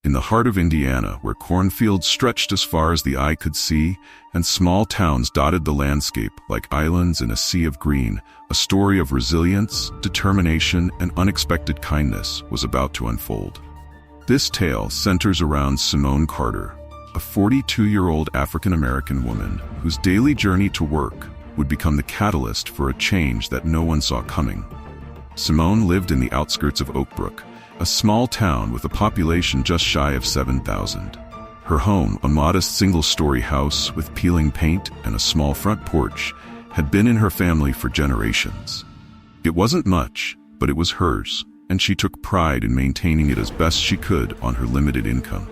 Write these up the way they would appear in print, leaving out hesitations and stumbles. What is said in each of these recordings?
In the heart of Indiana, where cornfields stretched as far as the eye could see, and small towns dotted the landscape like islands in a sea of green, a story of resilience, determination, and unexpected kindness was about to unfold. This tale centers around Simone Carter, a 42-year-old African-American woman whose daily journey to work would become the catalyst for a change that no one saw coming. Simone lived in the outskirts of Oak Brook, a small town with a population just shy of 7,000. Her home, a modest single-story house with peeling paint and a small front porch, had been in her family for generations. It wasn't much, but it was hers, and she took pride in maintaining it as best she could on her limited income.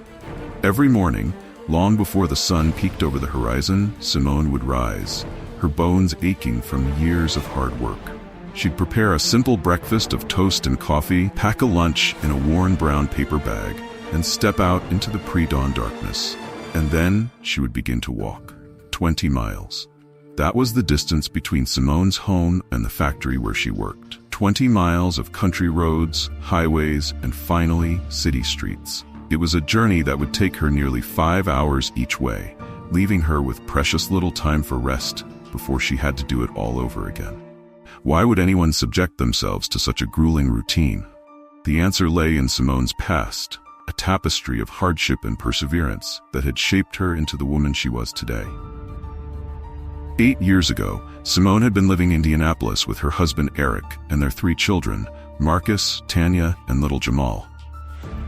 Every morning, long before the sun peeked over the horizon, Simone would rise, her bones aching from years of hard work. She'd prepare a simple breakfast of toast and coffee, pack a lunch in a worn brown paper bag, and step out into the pre-dawn darkness. And then she would begin to walk. 20 miles. That was the distance between Simone's home and the factory where she worked. 20 miles of country roads, highways, and finally, city streets. It was a journey that would take her nearly 5 hours each way, leaving her with precious little time for rest before she had to do it all over again. Why would anyone subject themselves to such a grueling routine? The answer lay in Simone's past, a tapestry of hardship and perseverance that had shaped her into the woman she was today. 8 years ago, Simone had been living in Indianapolis with her husband Eric and their 3 children, Marcus, Tanya, and little Jamal.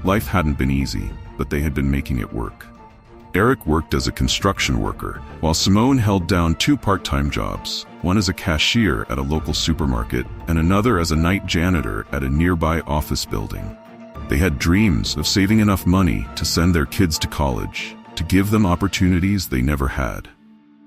Life hadn't been easy, but they had been making it work. Eric worked as a construction worker, while Simone held down 2 part-time jobs, one as a cashier at a local supermarket and another as a night janitor at a nearby office building. They had dreams of saving enough money to send their kids to college, to give them opportunities they never had.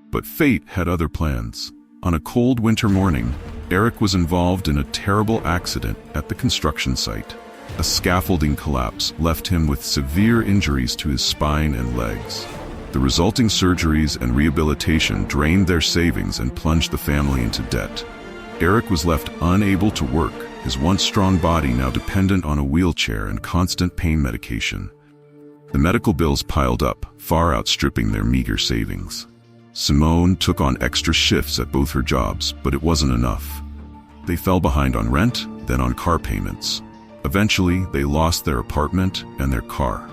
But fate had other plans. On a cold winter morning, Eric was involved in a terrible accident at the construction site. A scaffolding collapse left him with severe injuries to his spine and legs. The resulting surgeries and rehabilitation drained their savings and plunged the family into debt. Eric was left unable to work, his once strong body now dependent on a wheelchair and constant pain medication. The medical bills piled up, far outstripping their meager savings. Simone took on extra shifts at both her jobs, but it wasn't enough. They fell behind on rent, then on car payments. Eventually, they lost their apartment and their car.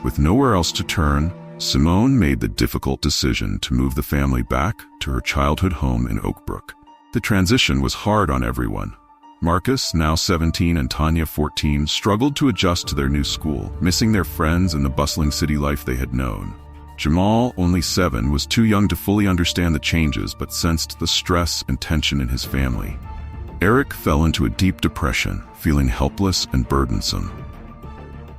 With nowhere else to turn, Simone made the difficult decision to move the family back to her childhood home in Oak Brook. The transition was hard on everyone. Marcus, now 17, and Tanya, 14, struggled to adjust to their new school, missing their friends and the bustling city life they had known. Jamal, only 7, was too young to fully understand the changes but sensed the stress and tension in his family. Eric fell into a deep depression, feeling helpless and burdensome.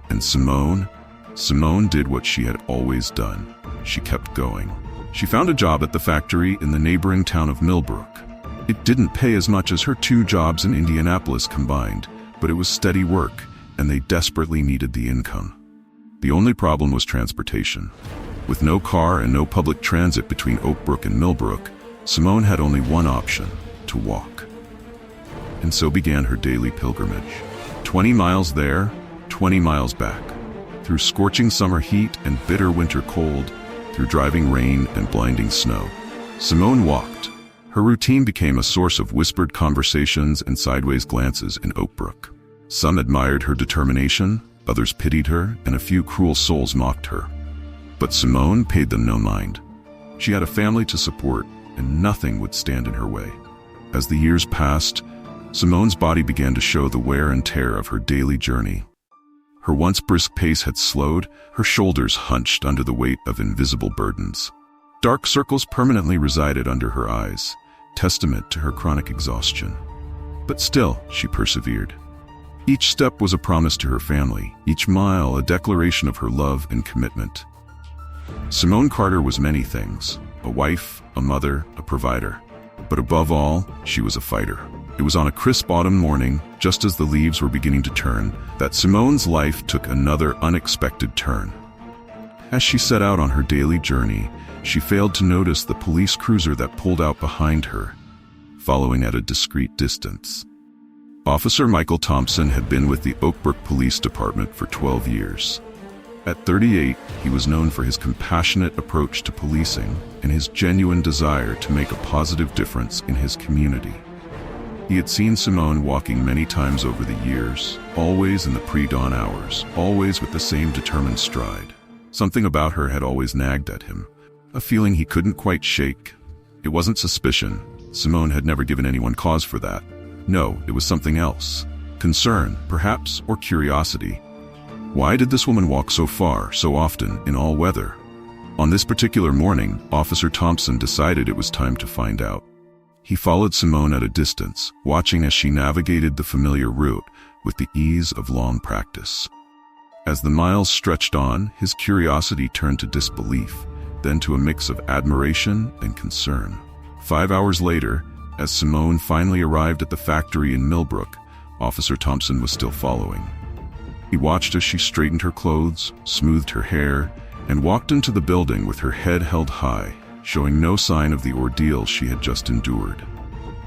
And Simone did what she had always done. She kept going. She found a job at the factory in the neighboring town of Millbrook. It didn't pay as much as her 2 jobs in Indianapolis combined, but it was steady work, and they desperately needed the income. The only problem was transportation. With no car and no public transit between Oak Brook and Millbrook, Simone had only one option: to walk. And so began her daily pilgrimage. 20 miles there, 20 miles back. Through scorching summer heat and bitter winter cold, through driving rain and blinding snow. Simone walked. Her routine became a source of whispered conversations and sideways glances in Oak Brook. Some admired her determination, others pitied her, and a few cruel souls mocked her. But Simone paid them no mind. She had a family to support, and nothing would stand in her way. As the years passed, Simone's body began to show the wear and tear of her daily journey. Her once brisk pace had slowed, her shoulders hunched under the weight of invisible burdens. Dark circles permanently resided under her eyes, testament to her chronic exhaustion. But still, she persevered. Each step was a promise to her family, each mile a declaration of her love and commitment. Simone Carter was many things: a wife, a mother, a provider. But above all, she was a fighter. It was on a crisp autumn morning, just as the leaves were beginning to turn, that Simone's life took another unexpected turn. As she set out on her daily journey, she failed to notice the police cruiser that pulled out behind her, following at a discreet distance. Officer Michael Thompson had been with the Oak Brook Police Department for 12 years. At 38, he was known for his compassionate approach to policing and his genuine desire to make a positive difference in his community. He had seen Simone walking many times over the years, always in the pre-dawn hours, always with the same determined stride. Something about her had always nagged at him, a feeling he couldn't quite shake. It wasn't suspicion. Simone had never given anyone cause for that. No, it was something else. Concern, perhaps, or curiosity. Why did this woman walk so far, so often, in all weather? On this particular morning, Officer Thompson decided it was time to find out. He followed Simone at a distance, watching as she navigated the familiar route with the ease of long practice. As the miles stretched on, his curiosity turned to disbelief, then to a mix of admiration and concern. 5 hours later, as Simone finally arrived at the factory in Millbrook, Officer Thompson was still following. He watched as she straightened her clothes, smoothed her hair, and walked into the building with her head held high, showing no sign of the ordeal she had just endured.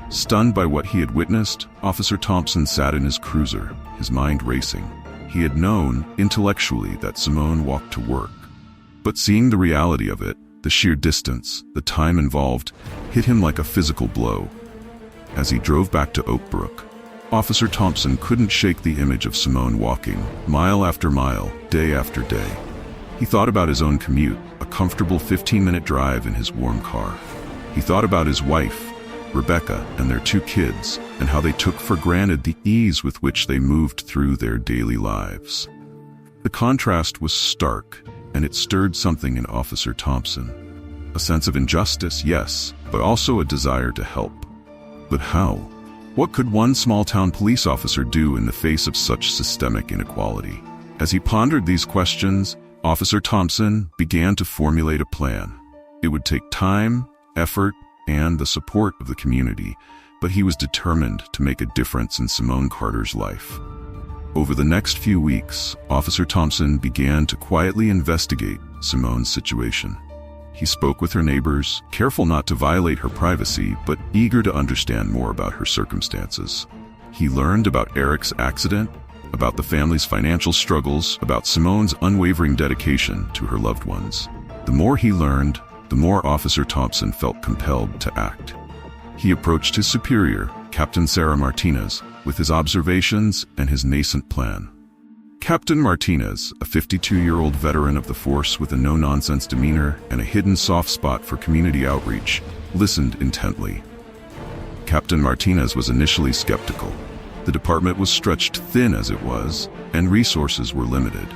Stunned by what he had witnessed, Officer Thompson sat in his cruiser, his mind racing. He had known, intellectually, that Simone walked to work. But seeing the reality of it, the sheer distance, the time involved, hit him like a physical blow. As he drove back to Oakbrook, Officer Thompson couldn't shake the image of Simone walking, mile after mile, day after day. He thought about his own commute, a comfortable 15-minute drive in his warm car. He thought about his wife, Rebecca, and their 2 kids, and how they took for granted the ease with which they moved through their daily lives. The contrast was stark, and it stirred something in Officer Thompson. A sense of injustice, yes, but also a desire to help. But how? What could one small-town police officer do in the face of such systemic inequality? As he pondered these questions, Officer Thompson began to formulate a plan. It would take time, effort, and the support of the community, but he was determined to make a difference in Simone Carter's life. Over the next few weeks, Officer Thompson began to quietly investigate Simone's situation. He spoke with her neighbors, careful not to violate her privacy, but eager to understand more about her circumstances. He learned about Eric's accident, about the family's financial struggles, about Simone's unwavering dedication to her loved ones. The more he learned, the more Officer Thompson felt compelled to act. He approached his superior, Captain Sarah Martinez, with his observations and his nascent plan. Captain Martinez, a 52-year-old veteran of the force with a no-nonsense demeanor and a hidden soft spot for community outreach, listened intently. Captain Martinez was initially skeptical. The department was stretched thin as it was, and resources were limited.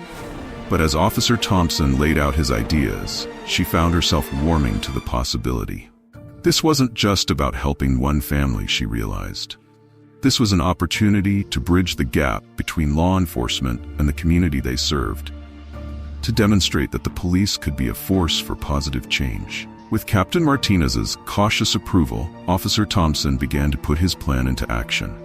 But as Officer Thompson laid out his ideas, she found herself warming to the possibility. This wasn't just about helping one family, she realized. This was an opportunity to bridge the gap between law enforcement and the community they served, to demonstrate that the police could be a force for positive change. With Captain Martinez's cautious approval, Officer Thompson began to put his plan into action.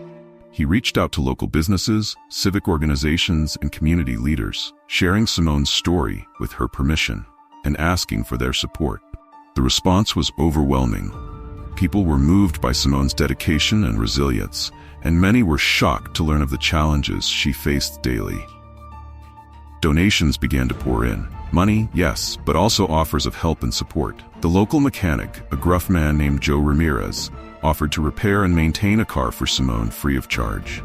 He reached out to local businesses, civic organizations, and community leaders, sharing Simone's story with her permission and asking for their support. The response was overwhelming. People were moved by Simone's dedication and resilience, and many were shocked to learn of the challenges she faced daily. Donations began to pour in. Money, yes, but also offers of help and support. The local mechanic, a gruff man named Joe Ramirez, offered to repair and maintain a car for Simone free of charge.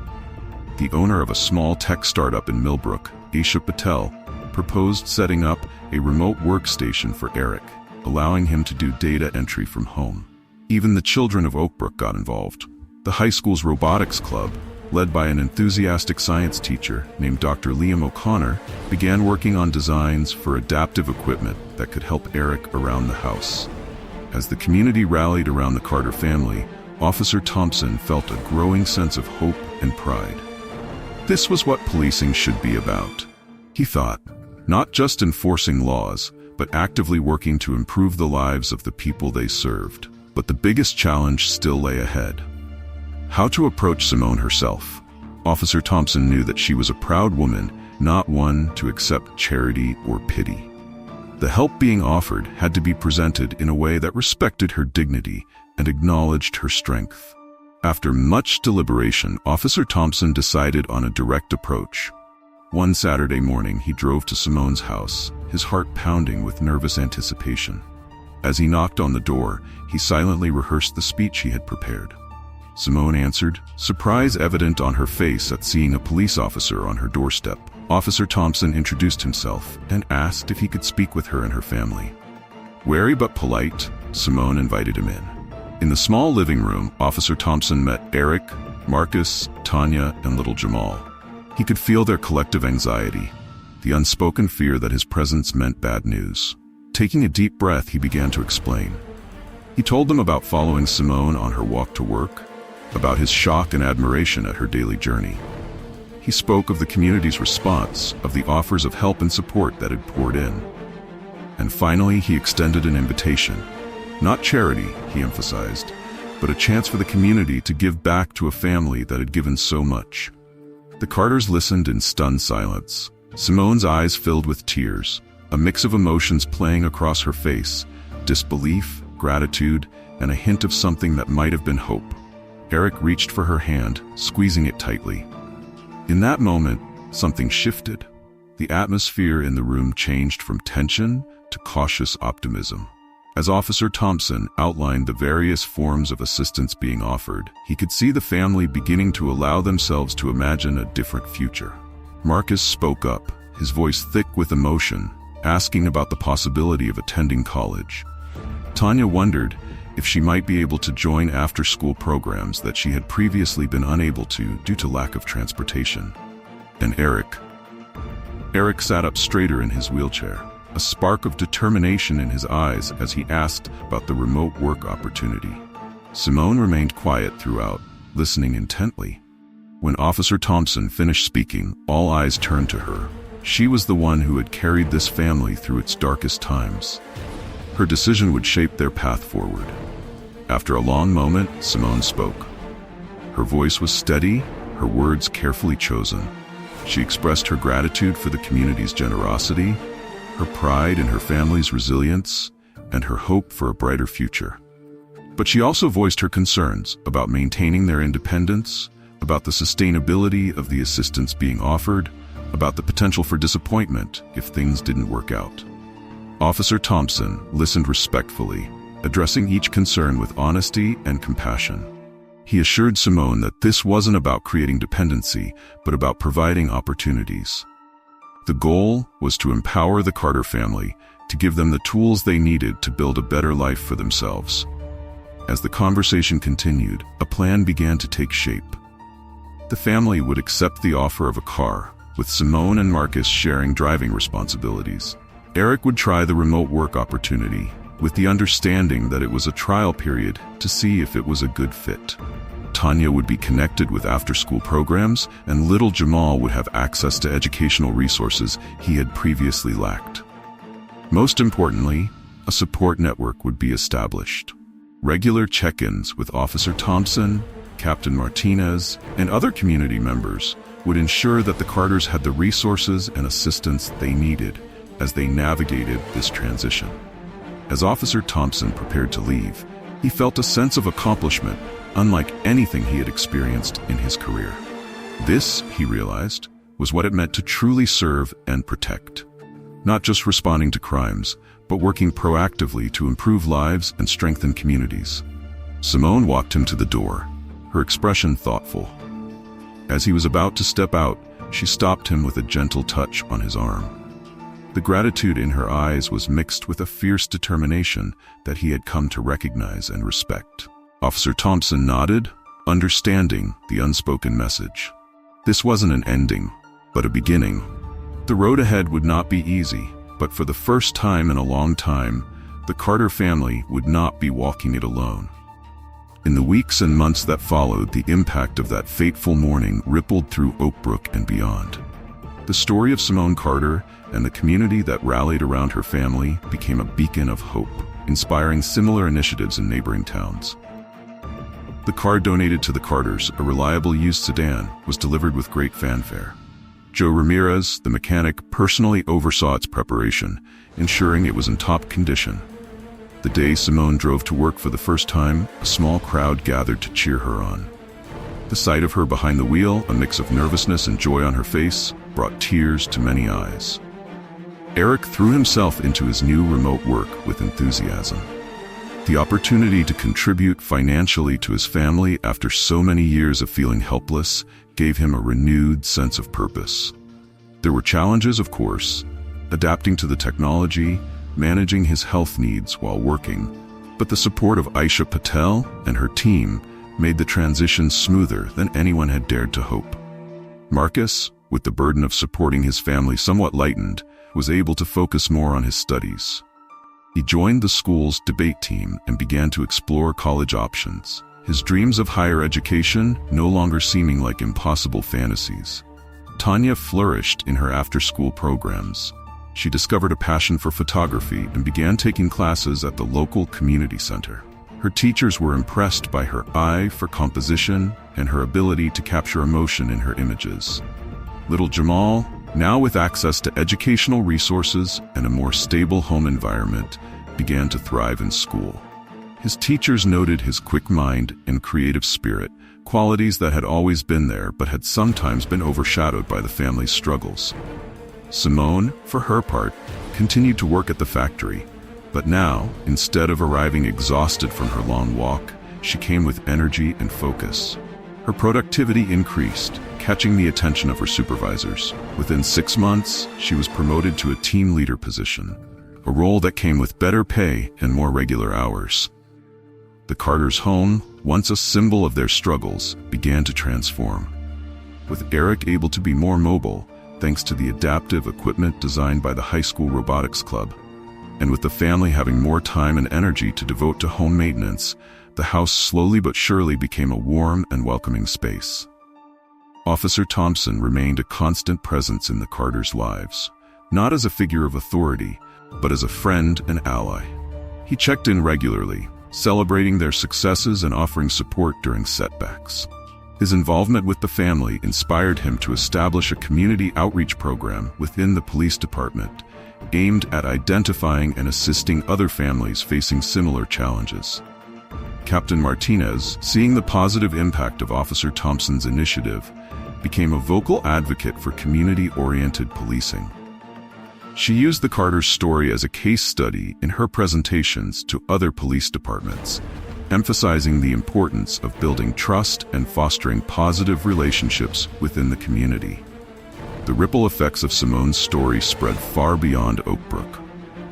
The owner of a small tech startup in Millbrook, Aisha Patel, proposed setting up a remote workstation for Eric, allowing him to do data entry from home. Even the children of Oakbrook got involved. The high school's robotics club, led by an enthusiastic science teacher named Dr. Liam O'Connor, began working on designs for adaptive equipment that could help Eric around the house. As the community rallied around the Carter family, Officer Thompson felt a growing sense of hope and pride. This was what policing should be about, he thought, not just enforcing laws, but actively working to improve the lives of the people they served. But the biggest challenge still lay ahead. How to approach Simone herself. Officer Thompson knew that she was a proud woman, not one to accept charity or pity. The help being offered had to be presented in a way that respected her dignity and acknowledged her strength. After much deliberation, Officer Thompson decided on a direct approach. One Saturday morning, he drove to Simone's house, his heart pounding with nervous anticipation. As he knocked on the door, he silently rehearsed the speech he had prepared. Simone answered, surprise evident on her face at seeing a police officer on her doorstep. Officer Thompson introduced himself and asked if he could speak with her and her family. Wary but polite, Simone invited him in. In the small living room, Officer Thompson met Eric, Marcus, Tanya, and little Jamal. He could feel their collective anxiety, the unspoken fear that his presence meant bad news. Taking a deep breath, he began to explain. He told them about following Simone on her walk to work, about his shock and admiration at her daily journey. He spoke of the community's response, of the offers of help and support that had poured in. And finally, he extended an invitation. Not charity, he emphasized, but a chance for the community to give back to a family that had given so much. The Carters listened in stunned silence. Simone's eyes filled with tears, a mix of emotions playing across her face, disbelief, gratitude, and a hint of something that might have been hope. Eric reached for her hand, squeezing it tightly. In that moment, something shifted. The atmosphere in the room changed from tension to cautious optimism. As Officer Thompson outlined the various forms of assistance being offered, he could see the family beginning to allow themselves to imagine a different future. Marcus spoke up, his voice thick with emotion, asking about the possibility of attending college. Tanya wondered if she might be able to join after-school programs that she had previously been unable to due to lack of transportation. And Eric sat up straighter in his wheelchair, a spark of determination in his eyes as he asked about the remote work opportunity. Simone remained quiet throughout, listening intently. When Officer Thompson finished speaking, all eyes turned to her. She was the one who had carried this family through its darkest times. Her decision would shape their path forward. After a long moment, Simone spoke. Her voice was steady, her words carefully chosen. She expressed her gratitude for the community's generosity, her pride in her family's resilience, and her hope for a brighter future. But she also voiced her concerns about maintaining their independence, about the sustainability of the assistance being offered, about the potential for disappointment if things didn't work out. Officer Thompson listened respectfully, addressing each concern with honesty and compassion. He assured Simone that this wasn't about creating dependency, but about providing opportunities. The goal was to empower the Carter family, to give them the tools they needed to build a better life for themselves. As the conversation continued, a plan began to take shape. The family would accept the offer of a car, with Simone and Marcus sharing driving responsibilities. Eric would try the remote work opportunity, with the understanding that it was a trial period to see if it was a good fit. Tanya would be connected with after-school programs, and little Jamal would have access to educational resources he had previously lacked. Most importantly, a support network would be established. Regular check-ins with Officer Thompson, Captain Martinez, and other community members would ensure that the Carters had the resources and assistance they needed as they navigated this transition. As Officer Thompson prepared to leave, he felt a sense of accomplishment unlike anything he had experienced in his career. This, he realized, was what it meant to truly serve and protect. Not just responding to crimes, but working proactively to improve lives and strengthen communities. Simone walked him to the door, her expression thoughtful. As he was about to step out, she stopped him with a gentle touch on his arm. The gratitude in her eyes was mixed with a fierce determination that he had come to recognize and respect. Officer Thompson nodded, understanding the unspoken message. This wasn't an ending, but a beginning. The road ahead would not be easy, but for the first time in a long time, the Carter family would not be walking it alone. In the weeks and months that followed, the impact of that fateful morning rippled through Oak Brook and beyond. The story of Simone Carter and the community that rallied around her family became a beacon of hope, inspiring similar initiatives in neighboring towns. The car donated to the Carters, a reliable used sedan, was delivered with great fanfare. Joe Ramirez, the mechanic, personally oversaw its preparation, ensuring it was in top condition. The day Simone drove to work for the first time, a small crowd gathered to cheer her on. The sight of her behind the wheel, a mix of nervousness and joy on her face, brought tears to many eyes. Eric threw himself into his new remote work with enthusiasm. The opportunity to contribute financially to his family after so many years of feeling helpless gave him a renewed sense of purpose. There were challenges, of course, adapting to the technology, managing his health needs while working, but the support of Aisha Patel and her team made the transition smoother than anyone had dared to hope. Marcus, with the burden of supporting his family somewhat lightened, was able to focus more on his studies. He joined the school's debate team and began to explore college options, his dreams of higher education no longer seeming like impossible fantasies. Tanya flourished in her after-school programs. She discovered a passion for photography and began taking classes at the local community center. Her teachers were impressed by her eye for composition and her ability to capture emotion in her images. Little Jamal, now with access to educational resources and a more stable home environment, began to thrive in school. His teachers noted his quick mind and creative spirit, qualities that had always been there but had sometimes been overshadowed by the family's struggles. Simone, for her part, continued to work at the factory, but now, instead of arriving exhausted from her long walk, she came with energy and focus. Her productivity increased, catching the attention of her supervisors. Within 6 months, she was promoted to a team leader position, a role that came with better pay and more regular hours. The Carters' home, once a symbol of their struggles, began to transform. With Eric able to be more mobile, thanks to the adaptive equipment designed by the high school robotics club, and with the family having more time and energy to devote to home maintenance, the house slowly but surely became a warm and welcoming space. Officer Thompson remained a constant presence in the Carters' lives, not as a figure of authority, but as a friend and ally. He checked in regularly, celebrating their successes and offering support during setbacks. His involvement with the family inspired him to establish a community outreach program within the police department, aimed at identifying and assisting other families facing similar challenges. Captain Martinez, seeing the positive impact of Officer Thompson's initiative, became a vocal advocate for community-oriented policing. She used the Carters' story as a case study in her presentations to other police departments, emphasizing the importance of building trust and fostering positive relationships within the community. The ripple effects of Simone's story spread far beyond Oak Brook.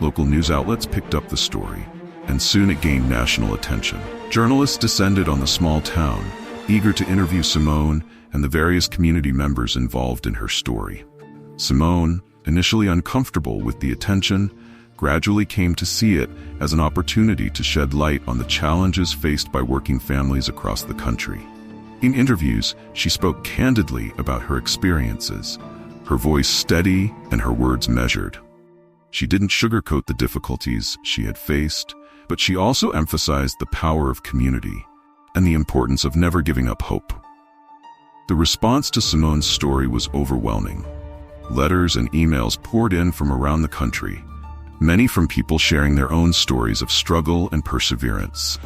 Local news outlets picked up the story, and soon it gained national attention. Journalists descended on the small town, eager to interview Simone and the various community members involved in her story. Simone, initially uncomfortable with the attention, gradually came to see it as an opportunity to shed light on the challenges faced by working families across the country. In interviews, she spoke candidly about her experiences, her voice steady and her words measured. She didn't sugarcoat the difficulties she had faced, but she also emphasized the power of community and the importance of never giving up hope. The response to Simone's story was overwhelming. Letters and emails poured in from around the country, many from people sharing their own stories of struggle and perseverance.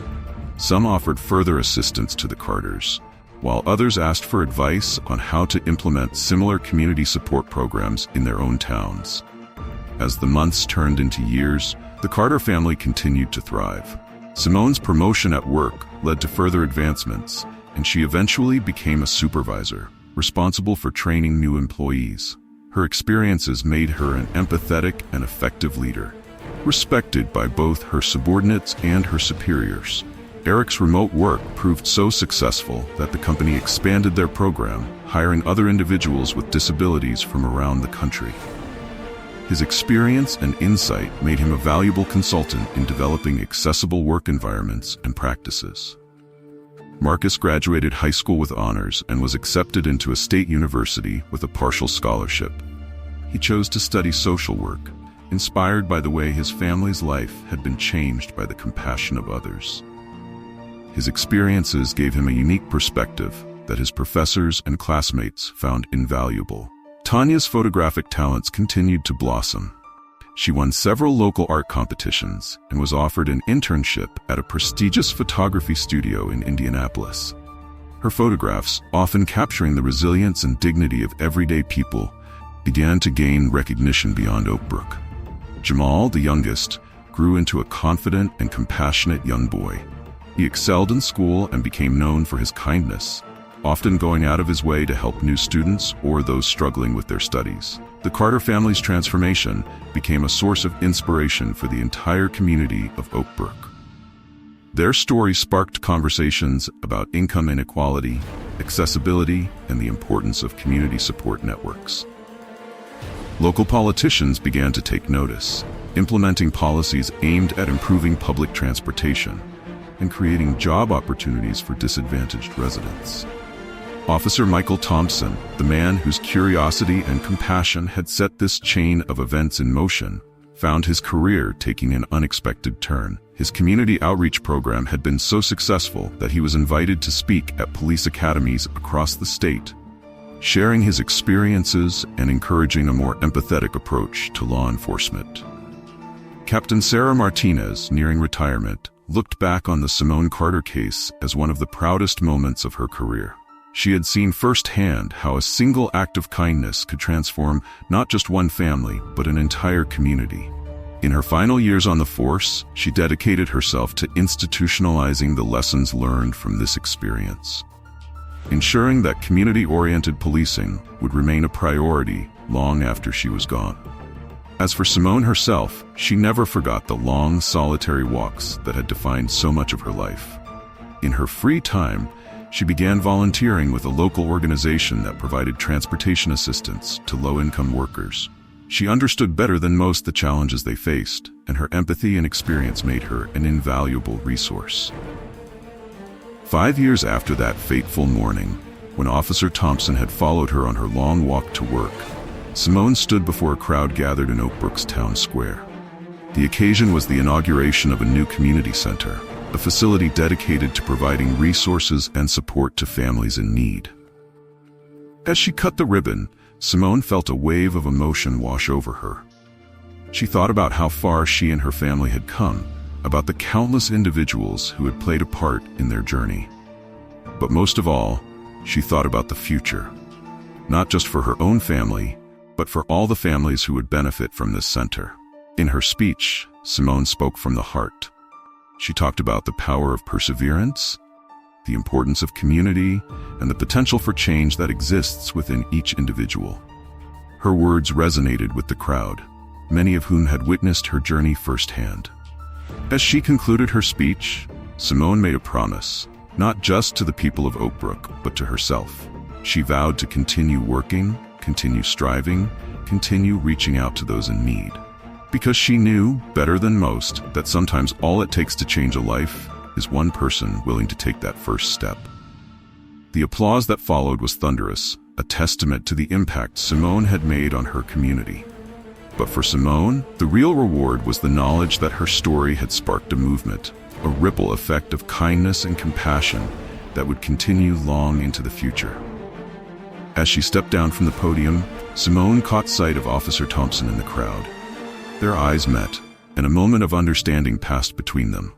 Some offered further assistance to the Carters, while others asked for advice on how to implement similar community support programs in their own towns. As the months turned into years, the Carter family continued to thrive. Simone's promotion at work led to further advancements, and she eventually became a supervisor, responsible for training new employees. Her experiences made her an empathetic and effective leader, respected by both her subordinates and her superiors. Eric's remote work proved so successful that the company expanded their program, hiring other individuals with disabilities from around the country. His experience and insight made him a valuable consultant in developing accessible work environments and practices. Marcus graduated high school with honors and was accepted into a state university with a partial scholarship. He chose to study social work, inspired by the way his family's life had been changed by the compassion of others. His experiences gave him a unique perspective that his professors and classmates found invaluable. Tanya's photographic talents continued to blossom. She won several local art competitions and was offered an internship at a prestigious photography studio in Indianapolis. Her photographs, often capturing the resilience and dignity of everyday people, began to gain recognition beyond Oakbrook. Jamal, the youngest, grew into a confident and compassionate young boy. He excelled in school and became known for his kindness, often going out of his way to help new students or those struggling with their studies. The Carter family's transformation became a source of inspiration for the entire community of Oakbrook. Their story sparked conversations about income inequality, accessibility, and the importance of community support networks. Local politicians began to take notice, implementing policies aimed at improving public transportation and creating job opportunities for disadvantaged residents. Officer Michael Thompson, the man whose curiosity and compassion had set this chain of events in motion, found his career taking an unexpected turn. His community outreach program had been so successful that he was invited to speak at police academies across the state, sharing his experiences and encouraging a more empathetic approach to law enforcement. Captain Sarah Martinez, nearing retirement, looked back on the Simone Carter case as one of the proudest moments of her career. She had seen firsthand how a single act of kindness could transform not just one family, but an entire community. In her final years on the force, she dedicated herself to institutionalizing the lessons learned from this experience, ensuring that community-oriented policing would remain a priority long after she was gone. As for Simone herself, she never forgot the long, solitary walks that had defined so much of her life. In her free time, she began volunteering with a local organization that provided transportation assistance to low-income workers. She understood better than most the challenges they faced, and her empathy and experience made her an invaluable resource. 5 years after that fateful morning, when Officer Thompson had followed her on her long walk to work, Simone stood before a crowd gathered in Oakbrook's town square. The occasion was the inauguration of a new community center, a facility dedicated to providing resources and support to families in need. As she cut the ribbon, Simone felt a wave of emotion wash over her. She thought about how far she and her family had come, about the countless individuals who had played a part in their journey. But most of all, she thought about the future, not just for her own family, but for all the families who would benefit from this center. In her speech, Simone spoke from the heart. She talked about the power of perseverance, the importance of community, and the potential for change that exists within each individual. Her words resonated with the crowd, many of whom had witnessed her journey firsthand. As she concluded her speech, Simone made a promise, not just to the people of Oakbrook, but to herself. She vowed to continue working, continue striving, continue reaching out to those in need. Because she knew, better than most, that sometimes all it takes to change a life is one person willing to take that first step. The applause that followed was thunderous, a testament to the impact Simone had made on her community. But for Simone, the real reward was the knowledge that her story had sparked a movement, a ripple effect of kindness and compassion that would continue long into the future. As she stepped down from the podium, Simone caught sight of Officer Thompson in the crowd. Their eyes met, and a moment of understanding passed between them.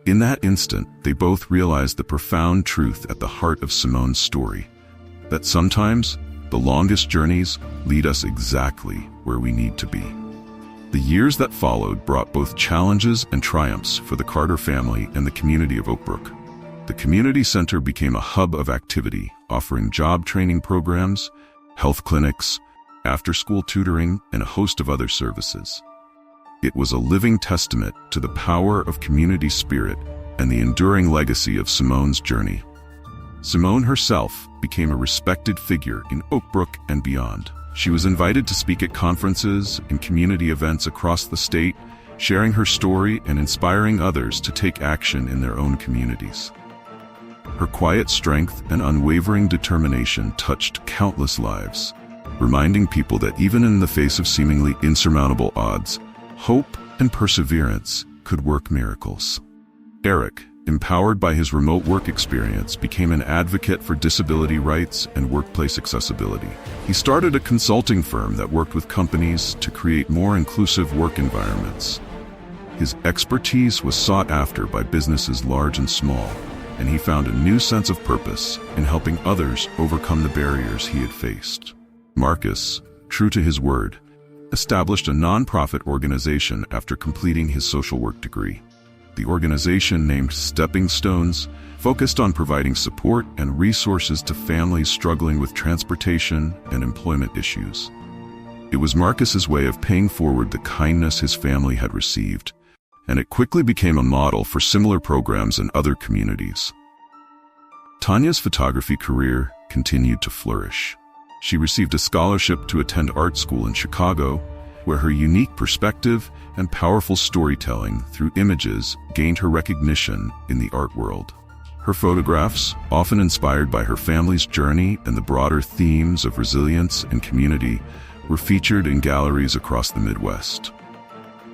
In that instant, they both realized the profound truth at the heart of Simone's story, that sometimes the longest journeys lead us exactly where we need to be. The years that followed brought both challenges and triumphs for the Carter family and the community of Oakbrook. The community center became a hub of activity, offering job training programs, health clinics, after-school tutoring, and a host of other services. It was a living testament to the power of community spirit and the enduring legacy of Simone's journey. Simone herself became a respected figure in Oakbrook and beyond. She was invited to speak at conferences and community events across the state, sharing her story and inspiring others to take action in their own communities. Her quiet strength and unwavering determination touched countless lives, reminding people that even in the face of seemingly insurmountable odds, hope and perseverance could work miracles. Eric, empowered by his remote work experience, became an advocate for disability rights and workplace accessibility. He started a consulting firm that worked with companies to create more inclusive work environments. His expertise was sought after by businesses large and small, and he found a new sense of purpose in helping others overcome the barriers he had faced. Marcus, true to his word, established a non-profit organization after completing his social work degree. The organization, named Stepping Stones, focused on providing support and resources to families struggling with transportation and employment issues. It was Marcus's way of paying forward the kindness his family had received, and it quickly became a model for similar programs in other communities. Tanya's photography career continued to flourish. She received a scholarship to attend art school in Chicago, where her unique perspective and powerful storytelling through images gained her recognition in the art world. Her photographs, often inspired by her family's journey and the broader themes of resilience and community, were featured in galleries across the Midwest.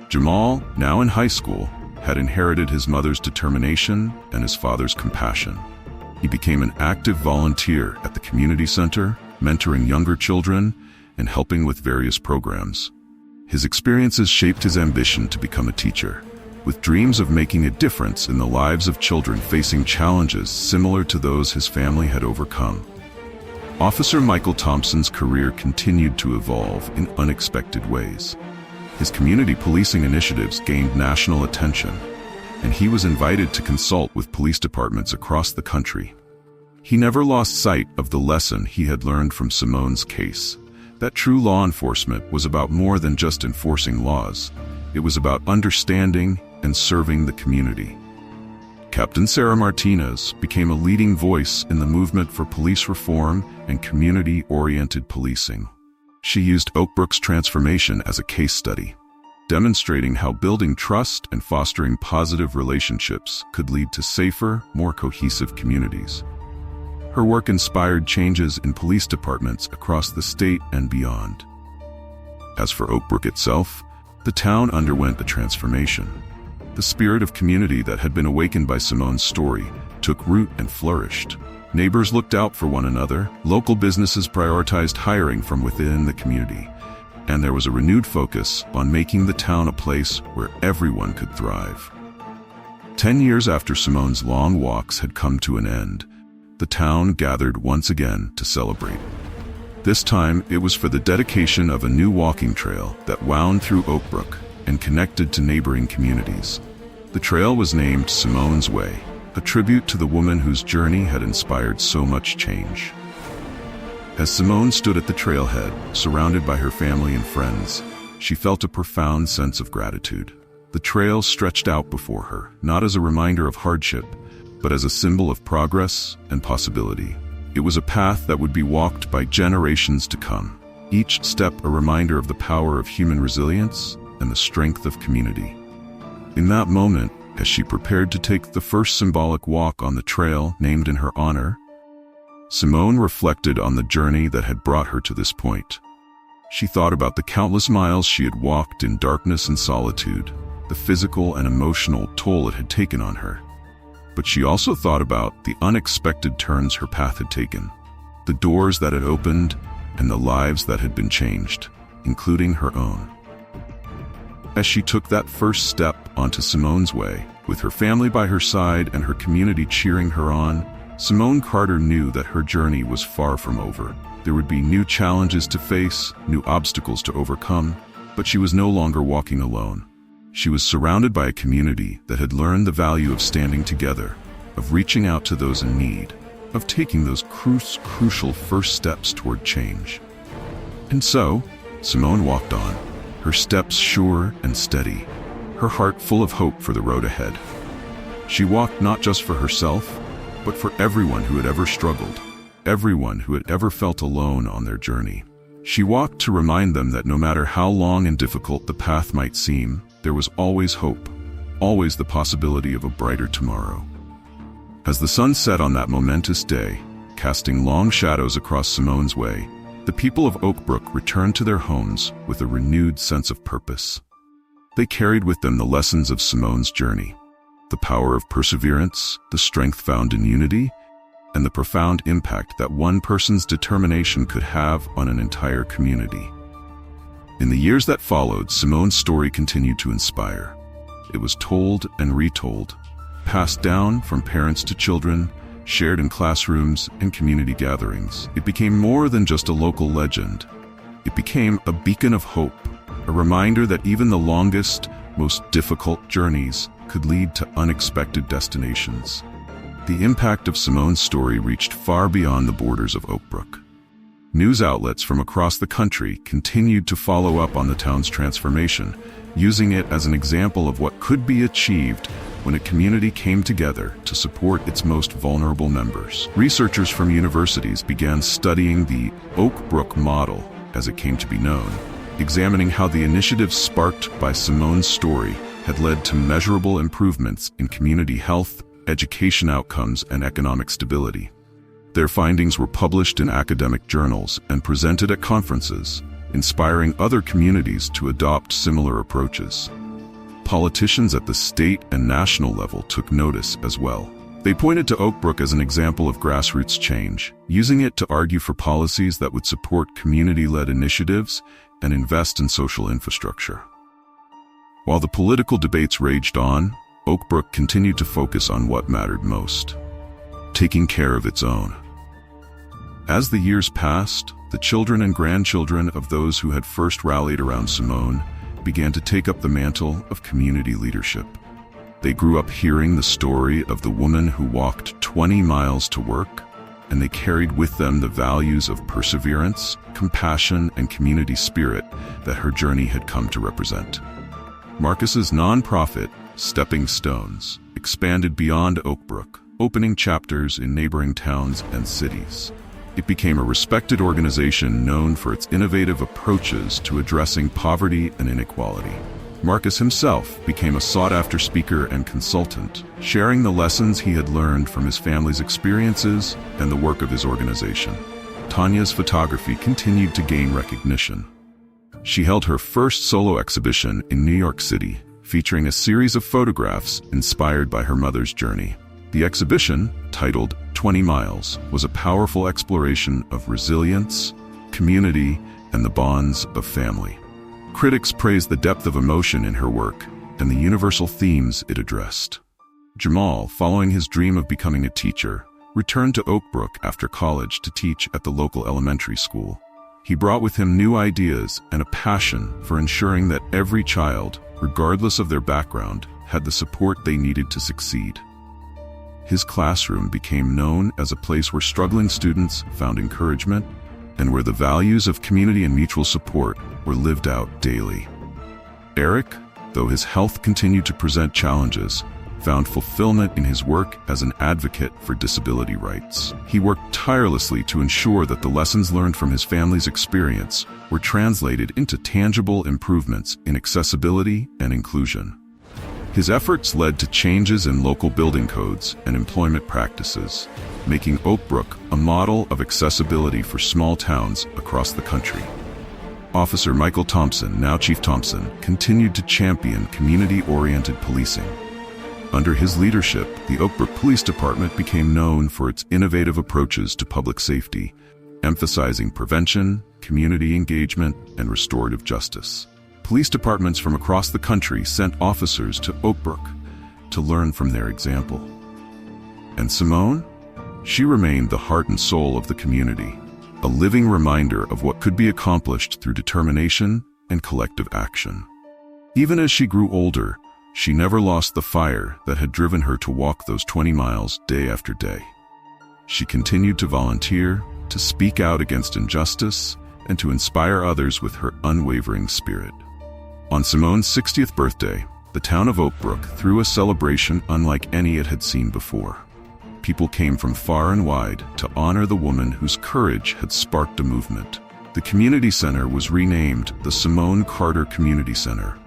Jamal, now in high school, had inherited his mother's determination and his father's compassion. He became an active volunteer at the community center, mentoring younger children and helping with various programs. His experiences shaped his ambition to become a teacher, with dreams of making a difference in the lives of children facing challenges similar to those his family had overcome. Officer Michael Thompson's career continued to evolve in unexpected ways. His community policing initiatives gained national attention, and he was invited to consult with police departments across the country. He never lost sight of the lesson he had learned from Simone's case, that true law enforcement was about more than just enforcing laws. It was about understanding and serving the community. Captain Sarah Martinez became a leading voice in the movement for police reform and community-oriented policing. She used Oakbrook's transformation as a case study, demonstrating how building trust and fostering positive relationships could lead to safer, more cohesive communities. Her work inspired changes in police departments across the state and beyond. As for Oakbrook itself, the town underwent a transformation. The spirit of community that had been awakened by Simone's story took root and flourished. Neighbors looked out for one another, local businesses prioritized hiring from within the community, and there was a renewed focus on making the town a place where everyone could thrive. 10 years after Simone's long walks had come to an end, the town gathered once again to celebrate. This time, it was for the dedication of a new walking trail that wound through Oakbrook and connected to neighboring communities. The trail was named Simone's Way, a tribute to the woman whose journey had inspired so much change. As Simone stood at the trailhead, surrounded by her family and friends, she felt a profound sense of gratitude. The trail stretched out before her, not as a reminder of hardship, but as a symbol of progress and possibility. It was a path that would be walked by generations to come, each step a reminder of the power of human resilience and the strength of community. In that moment, as she prepared to take the first symbolic walk on the trail named in her honor, Simone reflected on the journey that had brought her to this point. She thought about the countless miles she had walked in darkness and solitude, the physical and emotional toll it had taken on her. But she also thought about the unexpected turns her path had taken, the doors that had opened, and the lives that had been changed, including her own. As she took that first step onto Simone's Way, with her family by her side and her community cheering her on, Simone Carter knew that her journey was far from over. There would be new challenges to face, new obstacles to overcome, but she was no longer walking alone. She was surrounded by a community that had learned the value of standing together, of reaching out to those in need, of taking those crucial first steps toward change. And so, Simone walked on, her steps sure and steady, her heart full of hope for the road ahead. She walked not just for herself, but for everyone who had ever struggled, everyone who had ever felt alone on their journey. She walked to remind them that no matter how long and difficult the path might seem, there was always hope, always the possibility of a brighter tomorrow. As the sun set on that momentous day, casting long shadows across Simone's Way, the people of Oakbrook returned to their homes with a renewed sense of purpose. They carried with them the lessons of Simone's journey, the power of perseverance, the strength found in unity, and the profound impact that one person's determination could have on an entire community. In the years that followed, Simone's story continued to inspire. It was told and retold, passed down from parents to children, shared in classrooms and community gatherings. It became more than just a local legend. It became a beacon of hope, a reminder that even the longest, most difficult journeys could lead to unexpected destinations. The impact of Simone's story reached far beyond the borders of Oak Brook. News outlets from across the country continued to follow up on the town's transformation, using it as an example of what could be achieved when a community came together to support its most vulnerable members. Researchers from universities began studying the Oak Brook model, as it came to be known, examining how the initiatives sparked by Simone's story had led to measurable improvements in community health, education outcomes, and economic stability. Their findings were published in academic journals and presented at conferences, inspiring other communities to adopt similar approaches. Politicians at the state and national level took notice as well. They pointed to Oak Brook as an example of grassroots change, using it to argue for policies that would support community-led initiatives and invest in social infrastructure. While the political debates raged on, Oak Brook continued to focus on what mattered most: taking care of its own. As the years passed, the children and grandchildren of those who had first rallied around Simone began to take up the mantle of community leadership. They grew up hearing the story of the woman who walked 20 miles to work, and they carried with them the values of perseverance, compassion, and community spirit that her journey had come to represent. Marcus's nonprofit, Stepping Stones, expanded beyond Oak Brook, opening chapters in neighboring towns and cities. It became a respected organization known for its innovative approaches to addressing poverty and inequality. Marcus himself became a sought-after speaker and consultant, sharing the lessons he had learned from his family's experiences and the work of his organization. Tanya's photography continued to gain recognition. She held her first solo exhibition in New York City, featuring a series of photographs inspired by her mother's journey. The exhibition, titled 20 Miles, was a powerful exploration of resilience, community, and the bonds of family. Critics praised the depth of emotion in her work and the universal themes it addressed. Jamal, following his dream of becoming a teacher, returned to Oak Brook after college to teach at the local elementary school. He brought with him new ideas and a passion for ensuring that every child, regardless of their background, had the support they needed to succeed. His classroom became known as a place where struggling students found encouragement and where the values of community and mutual support were lived out daily. Eric, though his health continued to present challenges, found fulfillment in his work as an advocate for disability rights. He worked tirelessly to ensure that the lessons learned from his family's experience were translated into tangible improvements in accessibility and inclusion. His efforts led to changes in local building codes and employment practices, making Oak Brook a model of accessibility for small towns across the country. Officer Michael Thompson, now Chief Thompson, continued to champion community-oriented policing. Under his leadership, the Oak Brook Police Department became known for its innovative approaches to public safety, emphasizing prevention, community engagement, and restorative justice. Police departments from across the country sent officers to Oak Brook to learn from their example. And Simone? She remained the heart and soul of the community, a living reminder of what could be accomplished through determination and collective action. Even as she grew older, she never lost the fire that had driven her to walk those 20 miles day after day. She continued to volunteer, to speak out against injustice, and to inspire others with her unwavering spirit. On Simone's 60th birthday, the town of Oak Brook threw a celebration unlike any it had seen before. People came from far and wide to honor the woman whose courage had sparked a movement. The community center was renamed the Simone Carter Community Center,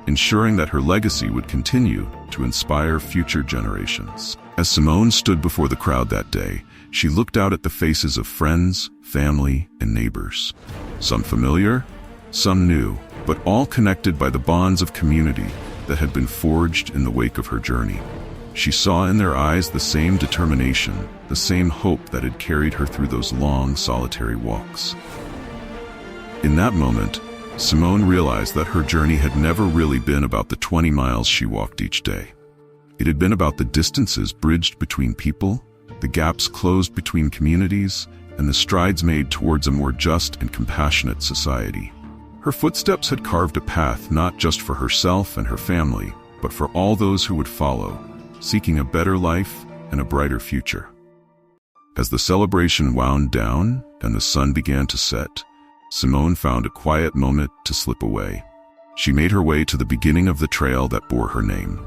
ensuring that her legacy would continue to inspire future generations. As Simone stood before the crowd that day, she looked out at the faces of friends, family, and neighbors. Some familiar, some new, but all connected by the bonds of community that had been forged in the wake of her journey. She saw in their eyes the same determination, the same hope that had carried her through those long, solitary walks. In that moment, Simone realized that her journey had never really been about the 20 miles she walked each day. It had been about the distances bridged between people, the gaps closed between communities, and the strides made towards a more just and compassionate society. Her footsteps had carved a path not just for herself and her family, but for all those who would follow, seeking a better life and a brighter future. As the celebration wound down and the sun began to set, Simone found a quiet moment to slip away. She made her way to the beginning of the trail that bore her name.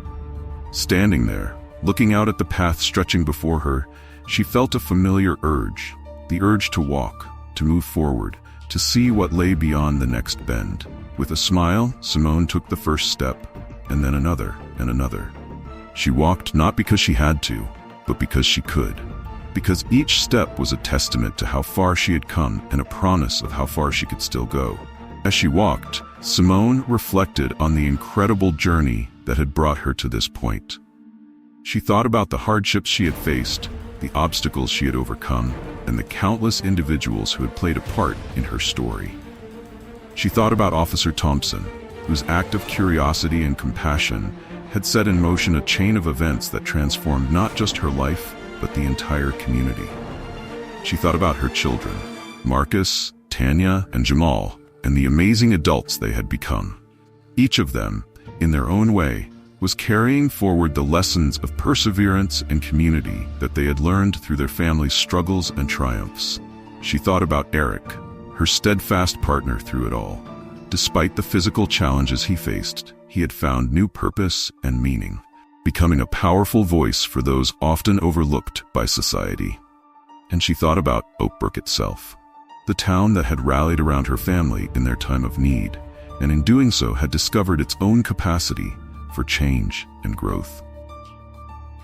Standing there, looking out at the path stretching before her, she felt a familiar urge, the urge to walk, to move forward, to see what lay beyond the next bend. With a smile, Simone took the first step, and then another and another. She walked not because she had to, but because she could. Because each step was a testament to how far she had come and a promise of how far she could still go. As she walked, Simone reflected on the incredible journey that had brought her to this point. She thought about the hardships she had faced, the obstacles she had overcome, and the countless individuals who had played a part in her story. She thought about Officer Thompson, whose act of curiosity and compassion had set in motion a chain of events that transformed not just her life, but the entire community. She thought about her children, Marcus, Tanya, and Jamal, and the amazing adults they had become. Each of them, in their own way, was carrying forward the lessons of perseverance and community that they had learned through their family's struggles and triumphs. She thought about Eric, her steadfast partner through it all. Despite the physical challenges he faced, he had found new purpose and meaning, becoming a powerful voice for those often overlooked by society. And she thought about Oakbrook itself, the town that had rallied around her family in their time of need, and in doing so had discovered its own capacity for change and growth.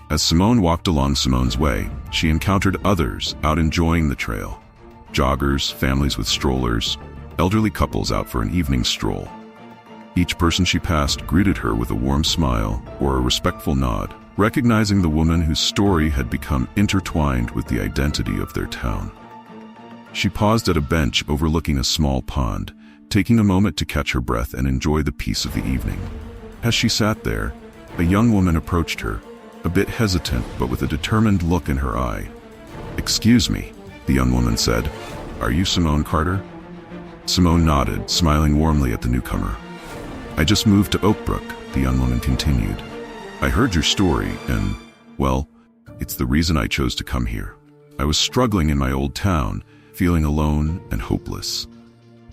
As Simone walked along Simone's way, she encountered others out enjoying the trail. Joggers, families with strollers, elderly couples out for an evening stroll. Each person she passed greeted her with a warm smile or a respectful nod, recognizing the woman whose story had become intertwined with the identity of their town. She paused at a bench overlooking a small pond, taking a moment to catch her breath and enjoy the peace of the evening. As she sat there, a young woman approached her, a bit hesitant but with a determined look in her eye. "Excuse me," the young woman said. "Are you Simone Carter?" Simone nodded, smiling warmly at the newcomer. "I just moved to Oakbrook," the young woman continued. "I heard your story and, well, it's the reason I chose to come here. I was struggling in my old town, feeling alone and hopeless.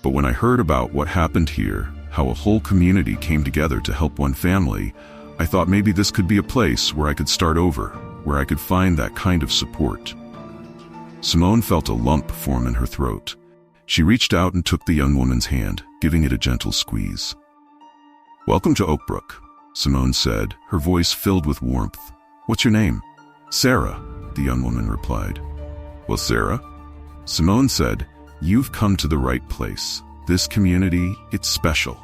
But when I heard about what happened here, how a whole community came together to help one family, I thought maybe this could be a place where I could start over, where I could find that kind of support." Simone felt a lump form in her throat. She reached out and took the young woman's hand, giving it a gentle squeeze. "Welcome to Oakbrook," Simone said, her voice filled with warmth. "What's your name?" "Sarah," the young woman replied. "Well, Sarah," Simone said, "you've come to the right place. This community, it's special.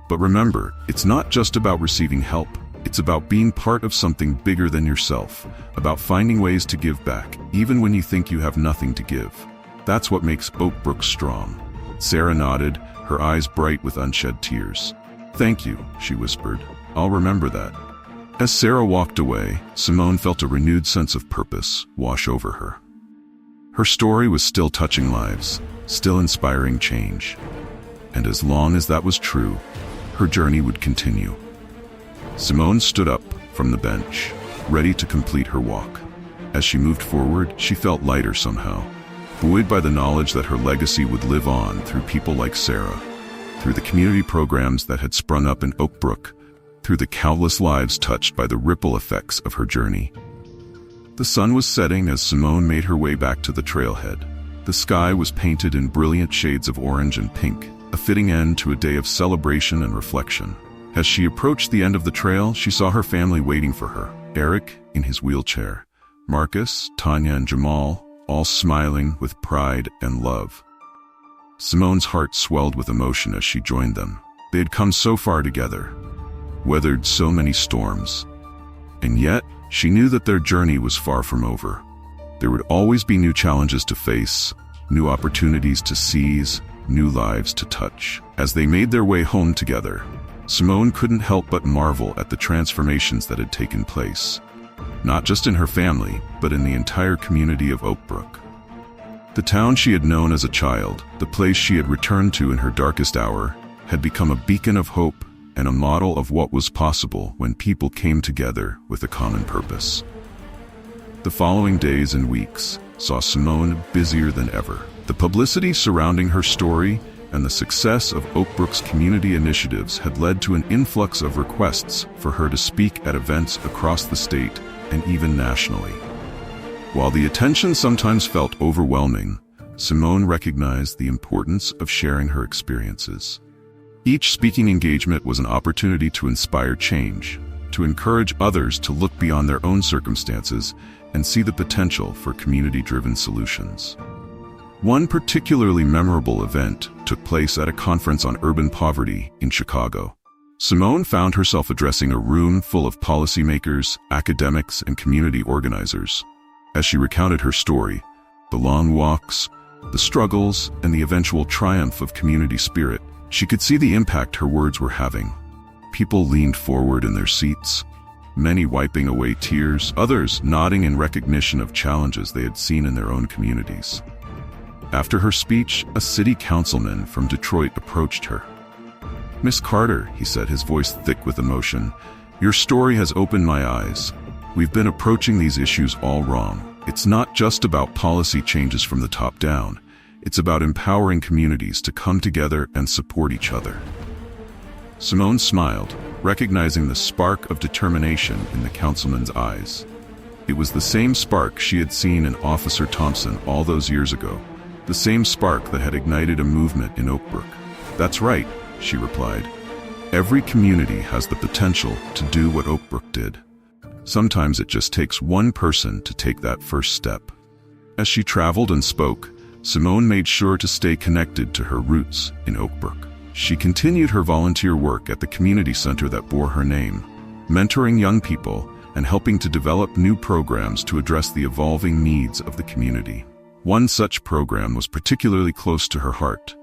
But remember, it's not just about receiving help. It's about being part of something bigger than yourself, about finding ways to give back, even when you think you have nothing to give. That's what makes Oakbrook strong." Sarah nodded, her eyes bright with unshed tears. "Thank you," she whispered. "I'll remember that." As Sarah walked away, Simone felt a renewed sense of purpose wash over her. Her story was still touching lives, still inspiring change. And as long as that was true, her journey would continue. Simone stood up from the bench, ready to complete her walk. As she moved forward, she felt lighter somehow, buoyed by the knowledge that her legacy would live on through people like Sarah, through the community programs that had sprung up in Oakbrook, through the countless lives touched by the ripple effects of her journey. The sun was setting as Simone made her way back to the trailhead. The sky was painted in brilliant shades of orange and pink, a fitting end to a day of celebration and reflection. As she approached the end of the trail, she saw her family waiting for her. Eric in his wheelchair, Marcus, Tanya, and Jamal, all smiling with pride and love. Simone's heart swelled with emotion as she joined them. They had come so far together, weathered so many storms. And yet, she knew that their journey was far from over. There would always be new challenges to face, new opportunities to seize, new lives to touch. As they made their way home together, Simone couldn't help but marvel at the transformations that had taken place, not just in her family, but in the entire community of Oakbrook. The town she had known as a child, the place she had returned to in her darkest hour, had become a beacon of hope and a model of what was possible when people came together with a common purpose. The following days and weeks saw Simone busier than ever. The publicity surrounding her story and the success of Oakbrook's community initiatives had led to an influx of requests for her to speak at events across the state and even nationally. While the attention sometimes felt overwhelming, Simone recognized the importance of sharing her experiences. Each speaking engagement was an opportunity to inspire change, to encourage others to look beyond their own circumstances and see the potential for community-driven solutions. One particularly memorable event took place at a conference on urban poverty in Chicago. Simone found herself addressing a room full of policymakers, academics, and community organizers. As she recounted her story, the long walks, the struggles, and the eventual triumph of community spirit, she could see the impact her words were having. People leaned forward in their seats, many wiping away tears, others nodding in recognition of challenges they had seen in their own communities. After her speech, a city councilman from Detroit approached her. "Miss Carter," he said, his voice thick with emotion, "your story has opened my eyes. We've been approaching these issues all wrong. It's not just about policy changes from the top down. It's about empowering communities to come together and support each other." Simone smiled, recognizing the spark of determination in the councilman's eyes. It was the same spark she had seen in Officer Thompson all those years ago, the same spark that had ignited a movement in Oakbrook. "That's right," she replied. "Every community has the potential to do what Oakbrook did. Sometimes it just takes one person to take that first step." As she traveled and spoke, Simone made sure to stay connected to her roots in Oakbrook. She continued her volunteer work at the community center that bore her name, mentoring young people and helping to develop new programs to address the evolving needs of the community. One such program was particularly close to her heart.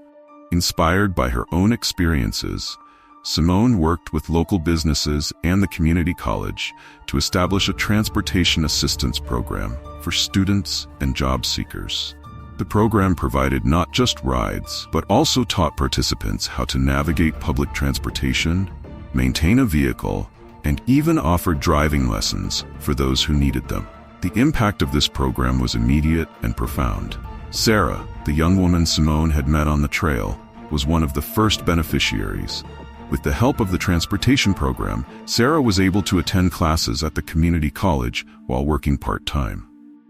Inspired by her own experiences, Simone worked with local businesses and the community college to establish a transportation assistance program for students and job seekers. The program provided not just rides, but also taught participants how to navigate public transportation, maintain a vehicle, and even offered driving lessons for those who needed them. The impact of this program was immediate and profound. Sarah, the young woman Simone had met on the trail, was one of the first beneficiaries. With the help of the transportation program, Sarah was able to attend classes at the community college while working part-time.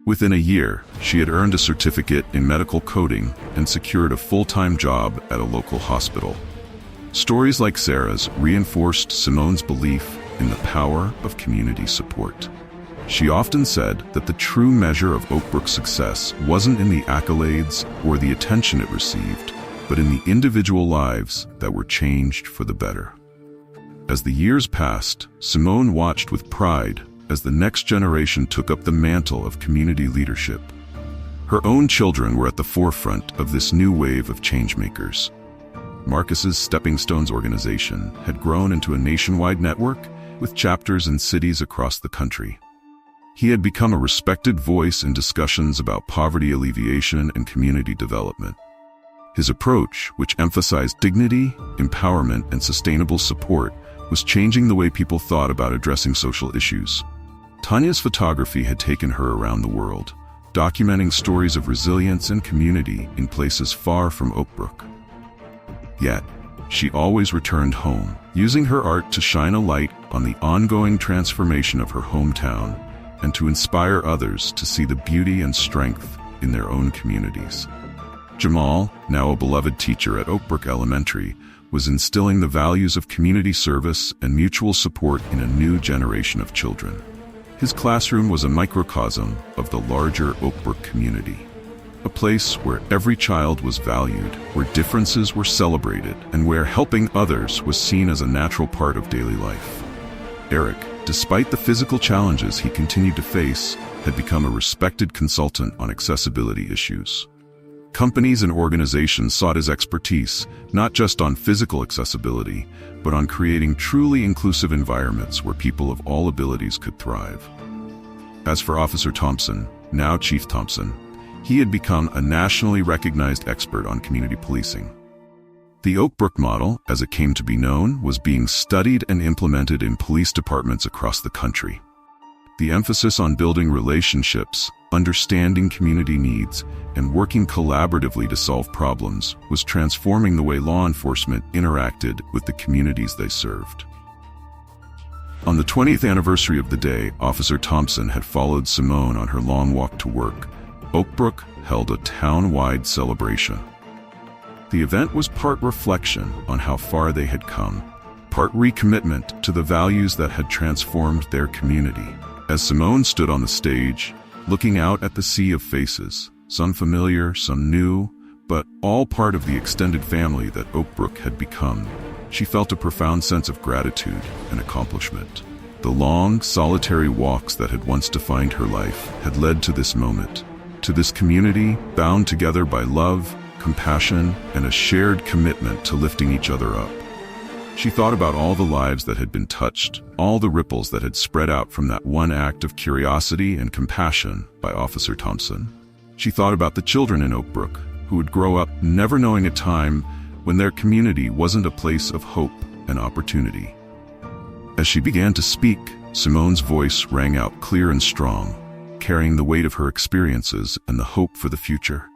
Within a year, she had earned a certificate in medical coding and secured a full-time job at a local hospital. Stories like Sarah's reinforced Simone's belief in the power of community support. She often said that the true measure of Oakbrook's success wasn't in the accolades or the attention it received, but in the individual lives that were changed for the better. As the years passed, Simone watched with pride as the next generation took up the mantle of community leadership. Her own children were at the forefront of this new wave of changemakers. Marcus's Stepping Stones organization had grown into a nationwide network with chapters in cities across the country. He had become a respected voice in discussions about poverty alleviation and community development. His approach, which emphasized dignity, empowerment, and sustainable support, was changing the way people thought about addressing social issues. Tanya's photography had taken her around the world, documenting stories of resilience and community in places far from Oakbrook. Yet, she always returned home, using her art to shine a light on the ongoing transformation of her hometown and to inspire others to see the beauty and strength in their own communities. Jamal, now a beloved teacher at Oakbrook Elementary, was instilling the values of community service and mutual support in a new generation of children. His classroom was a microcosm of the larger Oakbrook community, a place where every child was valued, where differences were celebrated, and where helping others was seen as a natural part of daily life. Eric, despite the physical challenges he continued to face, had become a respected consultant on accessibility issues. Companies and organizations sought his expertise, not just on physical accessibility, but on creating truly inclusive environments where people of all abilities could thrive. As for Officer Thompson, now Chief Thompson, he had become a nationally recognized expert on community policing. The Oak Brook model, as it came to be known, was being studied and implemented in police departments across the country. The emphasis on building relationships, understanding community needs, and working collaboratively to solve problems was transforming the way law enforcement interacted with the communities they served. On the 20th anniversary of the day Officer Thompson had followed Simone on her long walk to work, Oak Brook held a town-wide celebration. The event was part reflection on how far they had come, part recommitment to the values that had transformed their community. As Simone stood on the stage, looking out at the sea of faces, some familiar, some new, but all part of the extended family that Oak Brook had become, she felt a profound sense of gratitude and accomplishment. The long, solitary walks that had once defined her life had led to this moment, to this community bound together by love, compassion, and a shared commitment to lifting each other up. She thought about all the lives that had been touched, all the ripples that had spread out from that one act of curiosity and compassion by Officer Thompson. She thought about the children in Oak Brook, who would grow up never knowing a time when their community wasn't a place of hope and opportunity. As she began to speak, Simone's voice rang out clear and strong, carrying the weight of her experiences and the hope for the future.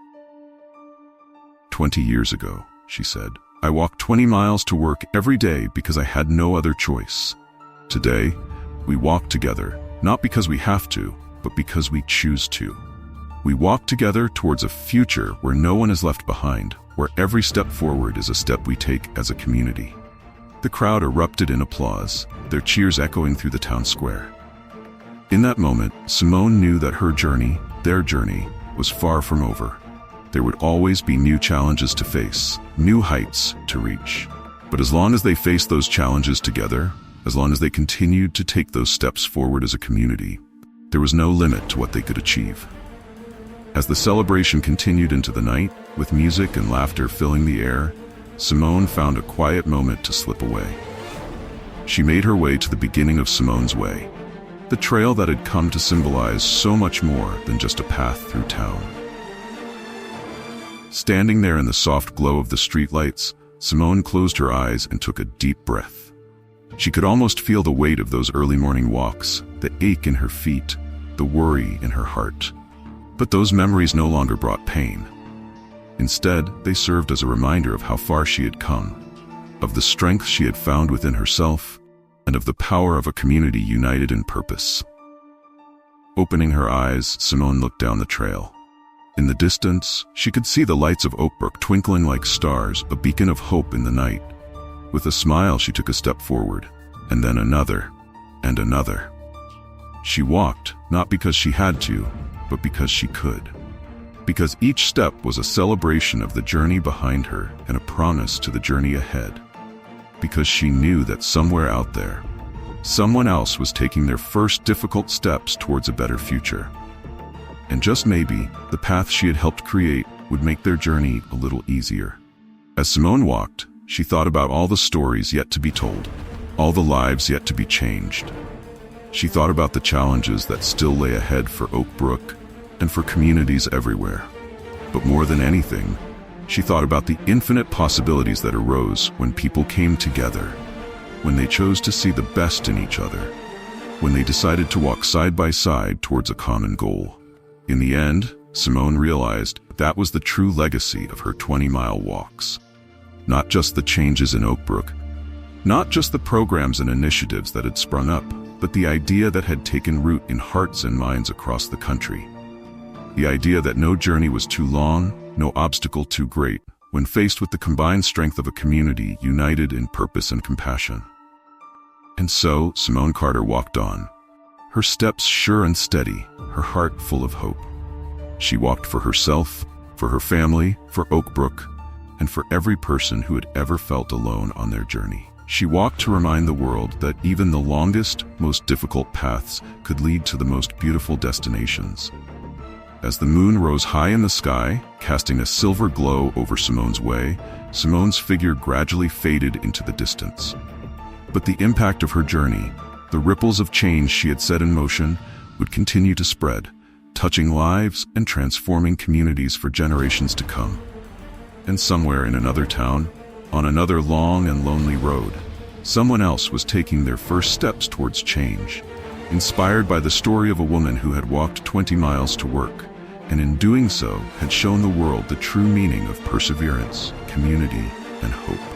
20 years ago, she said, I walked 20 miles to work every day because I had no other choice. Today, we walk together, not because we have to, but because we choose to. We walk together towards a future where no one is left behind, where every step forward is a step we take as a community. The crowd erupted in applause, their cheers echoing through the town square. In that moment, Simone knew that her journey, their journey, was far from over. There would always be new challenges to face, new heights to reach. But as long as they faced those challenges together, as long as they continued to take those steps forward as a community, there was no limit to what they could achieve. As the celebration continued into the night, with music and laughter filling the air, Simone found a quiet moment to slip away. She made her way to the beginning of Simone's Way, the trail that had come to symbolize so much more than just a path through town. Standing there in the soft glow of the streetlights, Simone closed her eyes and took a deep breath. She could almost feel the weight of those early morning walks, the ache in her feet, the worry in her heart. But those memories no longer brought pain. Instead, they served as a reminder of how far she had come, of the strength she had found within herself, and of the power of a community united in purpose. Opening her eyes, Simone looked down the trail. In the distance, she could see the lights of Oak Brook twinkling like stars, a beacon of hope in the night. With a smile, she took a step forward, and then another, and another. She walked, not because she had to, but because she could. Because each step was a celebration of the journey behind her and a promise to the journey ahead. Because she knew that somewhere out there, someone else was taking their first difficult steps towards a better future. And just maybe, the path she had helped create would make their journey a little easier. As Simone walked, she thought about all the stories yet to be told, all the lives yet to be changed. She thought about the challenges that still lay ahead for Oak Brook and for communities everywhere. But more than anything, she thought about the infinite possibilities that arose when people came together, when they chose to see the best in each other, when they decided to walk side by side towards a common goal. In the end, Simone realized that was the true legacy of her 20-mile walks. Not just the changes in Oak Brook, not just the programs and initiatives that had sprung up, but the idea that had taken root in hearts and minds across the country. The idea that no journey was too long, no obstacle too great, when faced with the combined strength of a community united in purpose and compassion. And so, Simone Carter walked on, her steps sure and steady, her heart full of hope. She walked for herself, for her family, for Oak Brook, and for every person who had ever felt alone on their journey. She walked to remind the world that even the longest, most difficult paths could lead to the most beautiful destinations. As the moon rose high in the sky, casting a silver glow over Simone's way, Simone's figure gradually faded into the distance. But the impact of her journey, the ripples of change she had set in motion, would continue to spread, touching lives and transforming communities for generations to come. And somewhere in another town, on another long and lonely road, someone else was taking their first steps towards change, inspired by the story of a woman who had walked 20 miles to work, and in doing so had shown the world the true meaning of perseverance, community, and hope.